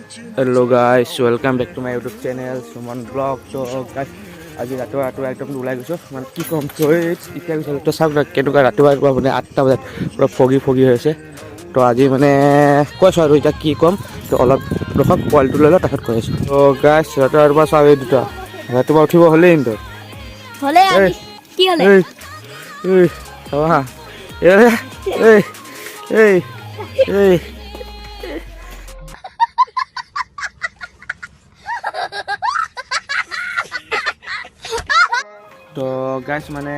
Hello guys, welcome back to my YouTube channel Suman Vlog. So guys, আজি ৰাতিপুৱা একদম ওলাই গৈছোঁ মানে কি ক'ম এতিয়া গৈছোঁ তো চাওক কেনেকুৱা ৰাতিপুৱা মানে 8টা বজাত পুৰা ফগি হৈ আছে তো আজি মানে কৈছোঁ আৰু এতিয়া কি ক'ম তো অলপ ৰখক পোৱালিটো লৈ লওঁ তাৰপিছত কৈ আছোঁ তো গাইছ ৰাতিপুৱা চাওক এই দুটা ৰাতিপুৱা উঠিব হ'লেই কিন্তু হলে আজি কি হলে চাবা হা এই তো গাইছ মানে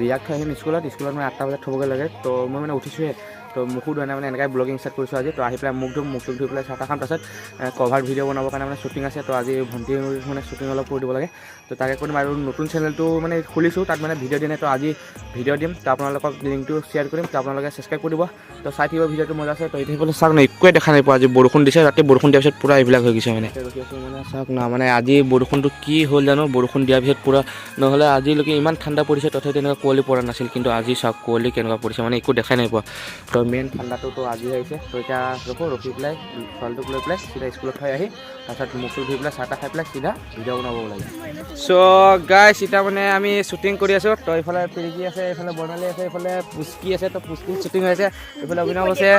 ৰিয়াক থৈ আহিম স্কুলত মানে 8টা বজাত থ'বগৈ লাগে তো মই মানে উঠিছোঁহে তো মুখো ধোৱা নাই মানে এনেকৈ ব্লগিং ষ্টাৰ্ট কৰিছোঁ আজি তো আহি পেলাই মুখ ধুই পেলাই চাহ খাম তাৰপিছত কভাৰ ভিডিঅ' বনাবৰ কাৰণে মানে শ্বুটিং আছে তো আজি ভণ্টি মানে শ্বুটিং অলপ কৰি দিব লাগে তো তাকে কৰিম আৰু নতুন চেনেলটো মানে খুলিছোঁ তাত মানে ভিডিঅ' দিয়া নাই তো আজি ভিডিঅ' দিম তো আপোনালোকক লিংকটো শ্বেয়াৰ কৰিম তো আপোনালোকে ছাবস্ক্ৰাইব কৰি দিব তো চাই থাকিব ভিডিঅ'টো মজা আছে তো এতিয়া সেইফালে চাওক না একোৱে দেখা নাই পোৱা আজি বৰষুণ দিছে ৰাতি বৰষুণ দিয়াৰ পিছত পূৰা এইবিলাক হৈ গৈছে মানে ৰখি আছোঁ মানে চাওক না মানে আজি বৰষুণটো কি হ'ল জানো বৰষুণ দিয়াৰ পিছত পূৰা নহ'লে আজিলৈকে ইমান ঠাণ্ডা পৰিছে তথাপি তেনেকুৱা কুঁৱলী পৰা নাছিল কিন্তু আজি চাওক কুঁৱলী কেনেকুৱা পৰিছে মানে একো দেখাই নাই পোৱা তো মেইন ঠাণ্ডাটোতো আজি আহিছে তো এতিয়া ৰখি পেলাই ছোৱালীটোক লৈ পেলাই চিধা স্কুলত থৈ আহি তাৰপিছত মুখ ধুই পেলাই চাহ খাই পেলাই চিধা ভিডিঅ' বনাব লাগে চ' গাইছ এতিয়া মানে আমি শ্বুটিং কৰি আছোঁ তো এইফালে পিৰিকি আছে এইফালে বৰ্ণালী আছে এইফালে পুচকি আছে তো পুচকিৰ শ্বুটিং হৈ আছে এইফালে অভিনৱ আছে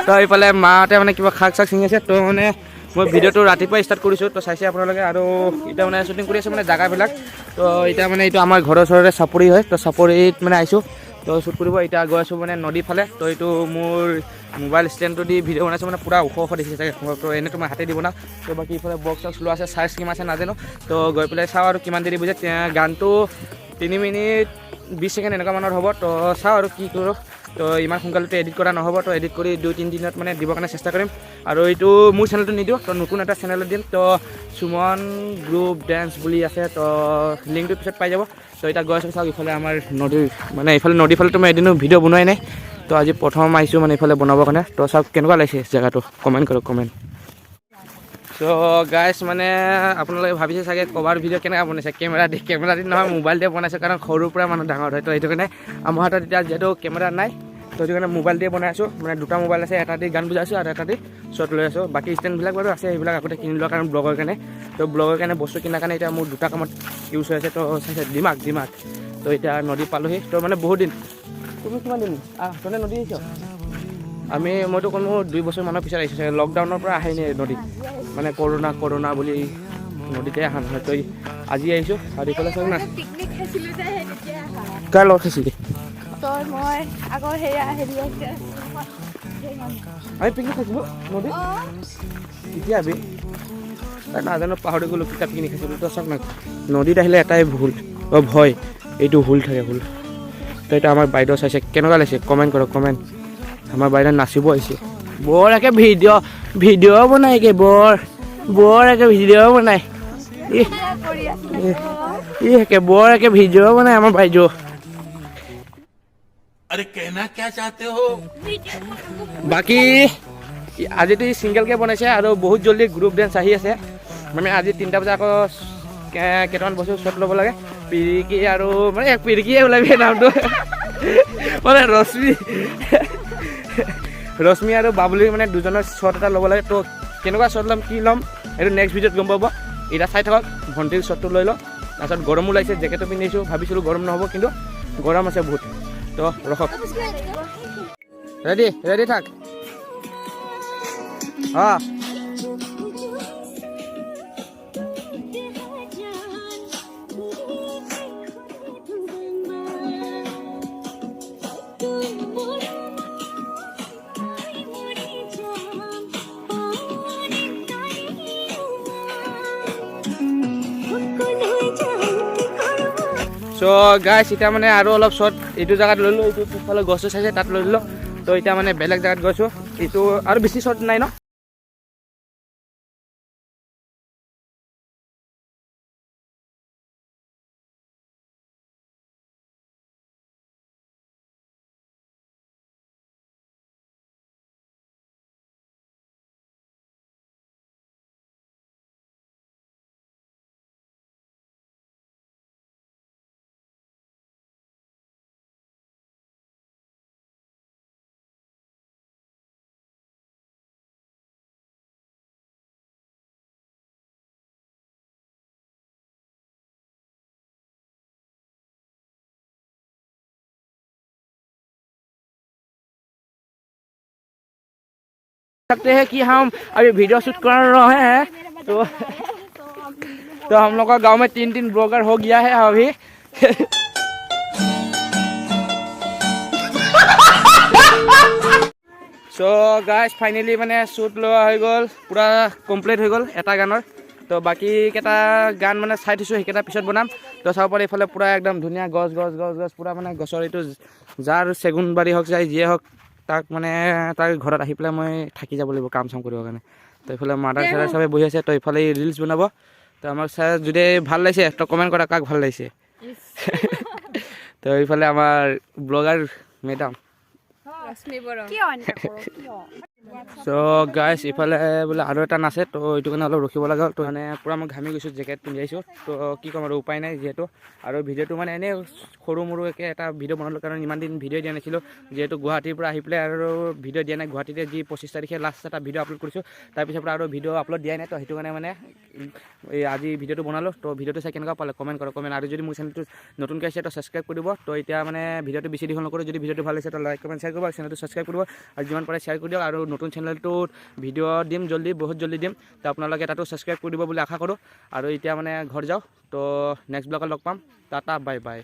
তো এইফালে মাহঁতে মানে কিবা শাক ছিঙি আছে তো মানে মই ভিডিঅ'টো ৰাতিপুৱাই ষ্টাৰ্ট কৰিছোঁ তো চাইছে আপোনালোকে আৰু এতিয়া মানে শ্বুটিং কৰি আছোঁ মানে জেগাবিলাক তো এতিয়া মানে এইটো আমাৰ ঘৰৰ ওচৰতে চাপৰি হয় তো চাপৰিত মানে আহিছোঁ তো শ্বুট কৰিব এতিয়া গৈ আছোঁ মানে নদীৰ ফালে তো এইটো মোৰ মোবাইল ষ্টেণ্ডটো দি ভিডিঅ' বনাইছোঁ মানে পূৰা ওখ দেখিছে চাগে তো এনেইতো মই হাতে দিব না তো বাকী ইফালে বক্স চক্স লোৱা আছে চাইজ কিমান আছে নাজানো তো গৈ পেলাই চাওঁ আৰু কিমান দেৰি বুজে গানটো 3 মিনিট 20 ছেকেণ্ড এনেকুৱা মানত হ'ব তো চাওঁ আৰু কি কৰোঁ তো ইমান সোনকালেতো এডিট কৰা নহ'ব তো এডিট কৰি 2-3 দিনত মানে দিবৰ কাৰণে চেষ্টা কৰিম আৰু এইটো মোৰ চেনেলটো নিদিওঁ তো নতুন এটা চেনেলত দিম তো সুমন গ্ৰুপ ডেন্স বুলি আছে তো লিংকটো পিছত পাই যাব তো এতিয়া গৈ আছোঁ চাওক ইফালে আমাৰ নদীৰ মানে এইফালে নদীৰ ফালেতো মই এদিনো ভিডিঅ' বনোৱাই নাই তো আজি প্ৰথম আহিছোঁ মানে এইফালে বনাবৰ কাৰণে তো চাওক কেনেকুৱা লাগিছে জেগাটো কমেণ্ট কৰক কমেণ্ট চ' গাইছ মানে আপোনালোকে ভাবিছে চাগে কভাৰ ভিডিঅ' কেনেকৈ বনাইছে কেমেৰা দি নহয় মোবাইল দিয়ে বনাইছে কাৰণ সৰুৰ পৰা মানুহ ডাঙৰ হয় তো সেইটো কাৰণে আমাৰ হাতত এতিয়া যিহেতু কেমেৰা নাই তো সেইটো কাৰণে মোবাইল দিয়ে বনাই আছোঁ মানে দুটা মোবাইল আছে এটা দি গান বুজাইছোঁ আৰু এটা দি শ্বট লৈ আছোঁ বাকী ষ্টেণ্ডবিলাক বাৰু আছে সেইবিলাক আগতে কিনি লোৱাৰ কাৰণে ব্লগৰ কাৰণে তো ব্লগৰ কাৰণে বস্তু কিনাৰ কাৰণে এতিয়া মোৰ দুটা কামত ইউজ হৈ আছে তো চাইছে দিমাগ তো এতিয়া নদী পালোহি তো মানে বহুত দিন তুমি কিমান দিন তনে নদী আহিছ মইতো কোনো 2 বছৰমানৰ পিছত আহিছোঁ চাগে লকডাউনৰ পৰা আহে নাই নদী মানে কৰোণা বুলি নদীতে অহা নহয় তই আজি আহিছোঁ চাৰিওফালে চাওক না কাৰ লগত খাইছিলি আমি পিকনিক খাইছিলোঁ নদীত কেতিয়া আবি নাজানো পাহৰি গ'লোঁ কেতিয়া পিকনিক খাইছিলোঁ তো চাওক না নদীত আহিলে এটাই ভয় এইটো হুল থাকে হুল তো এতিয়া আমাৰ বাইদেউ চাইছে কেনেকুৱা লাগিছে কমেণ্ট কৰক কমেণ্ট আমাৰ বাইদেউ নাচিব আহিছে বৰ একে ভিডিঅ' বনাই একে বৰ একে ভিডিঅ' বনাই একে বৰ একে ভিডিঅ' বনাই আমাৰ বাইদেউ अरे कहना क्या चाहते हो বাকী আজিতো ছিংগেলকৈ বনাইছে আৰু বহুত জলদি গ্ৰুপ ডেন্স আহি আছে মানে আজি 3টা বজাত আকৌ কেইটামান বস্তু শ্বট ল'ব লাগে পিৰিকি আৰু মানে পিৰিকিয়ে ওলাবি নামটো মানে ৰশ্মি আৰু বাবুলিৰ মানে দুজনৰ শ্বট এটা ল'ব লাগে তো কেনেকুৱা শ্বট ল'ম কি ল'ম এইটো নেক্সট ভিডিঅ'ত গম পাব এতিয়া চাই থাকক ভণ্টিৰ শ্বটটো লৈ লওঁ তাৰপিছত গৰমো লাগিছে জেকেটো পিন্ধিছোঁ ভাবিছিলোঁ গৰম নহ'ব কিন্তু গৰম আছে বহুত তো ৰখক ৰেডি থাক চ' গাইছ এতিয়া মানে আৰু অলপ শ্বৰ্ট এইটো জেগাত লৈ লওঁ এইটো পিছফালে গছটো চাইছে তাত লৈ লওঁ তো এতিয়া মানে বেলেগ জেগাত গৈছোঁ এইটো আৰু বেছি শ্বৰ্ট নাই ন सकते हैं कि हम अभी वीडियो शूट कर रहे हैं तो हम लोग का गांव में 3 ब्लॉगर हो गया है अभी सो गाइस फाइनली मैंने शूट लोৱা হৈ গ'ল পুৰা কমপ্লিট হৈ গ'ল এটা গানৰ তো বাকি কেইটা গান মানে চাই থৈছোঁ সেইকেইটা পিছত বনাম তো চাব পাৰি এইফালে পুৰা একদম ধুনীয়া গছ গছ গছ গছ পুৰা মানে গছৰ এইটো যাৰ চেগুন বাৰী হওক যাই যিয়ে হওক তাক মানে তাৰ ঘৰত আহি পেলাই মই থাকি যাব লাগিব কাম চাম কৰিবৰ কাৰণে তো এইফালে মাদাৰ চাদাৰ চবে বহি আছে তো এইফালে ৰিলচ বনাব তো আমাক চাই যদি ভাল লাগিছে তো কমেণ্ট কৰা কাক ভাল লাগিছে তো এইফালে আমাৰ ব্লগাৰ মেডাম সো গাইছ ইফালে বোলে আৰু এটা নাচে তো এইটো কাৰণে অলপ ৰখিব লগা হ'ল তো মানে পূৰা মই ঘামি গৈছোঁ জেকেট পিন্ধি আহিছোঁ তো কি ক'ম আৰু উপায় নাই যিহেতু আৰু ভিডিঅ'টো মানে এনেই সৰু মৰু একে এটা ভিডিঅ' বনালোঁ কাৰণ ইমান দিন ভিডিঅ' দিয়া নাছিলোঁ যিহেতু গুৱাহাটীৰ পৰা আহি পেলাই আৰু ভিডিঅ' দিয়া নাই গুৱাহাটীতে যি 25 তাৰিখে লাষ্ট এটা ভিডিঅ' আপলোড কৰিছোঁ তাৰপিছৰ পৰা আৰু ভিডিঅ' আপলোড দিয়াই নাই তো সেইটো কাৰণে মানে এই আজি ভিডিঅ'টো বনালোঁ তো ভিডিঅ'টো চাই কেনেকুৱা পালে কমেণ্ট কৰক কমেণ্ট আৰু যদি মোৰ চেনেলটো নতুনকৈ আছে তো ছাবস্ক্ৰাইব কৰি দিব তো এতিয়া মানে ভিডিঅ'টো বেছি দীঘল নকৰোঁ যদি ভিডিঅ'টো ভাল লাগিছে তো লাইক কমেণ্ট শ্বেয়াৰ কৰিব আৰু চেনেলটো ছাবস্ক্ৰাইব কৰিব আৰু যিমান পাৰে শ্বেয়াৰ কৰি দিয়ক আৰু নতুন চেনেলটোত ভিডিঅ' দিম জল্দি বহুত জল্দি দিম তো আপোনালোকে তাতো ছাবস্ক্ৰাইব কৰি দিব বুলি আশা কৰোঁ আৰু এতিয়া মানে ঘৰ যাওঁ তো নেক্সট ব্লগত লগ পাম টাটা বাই বাই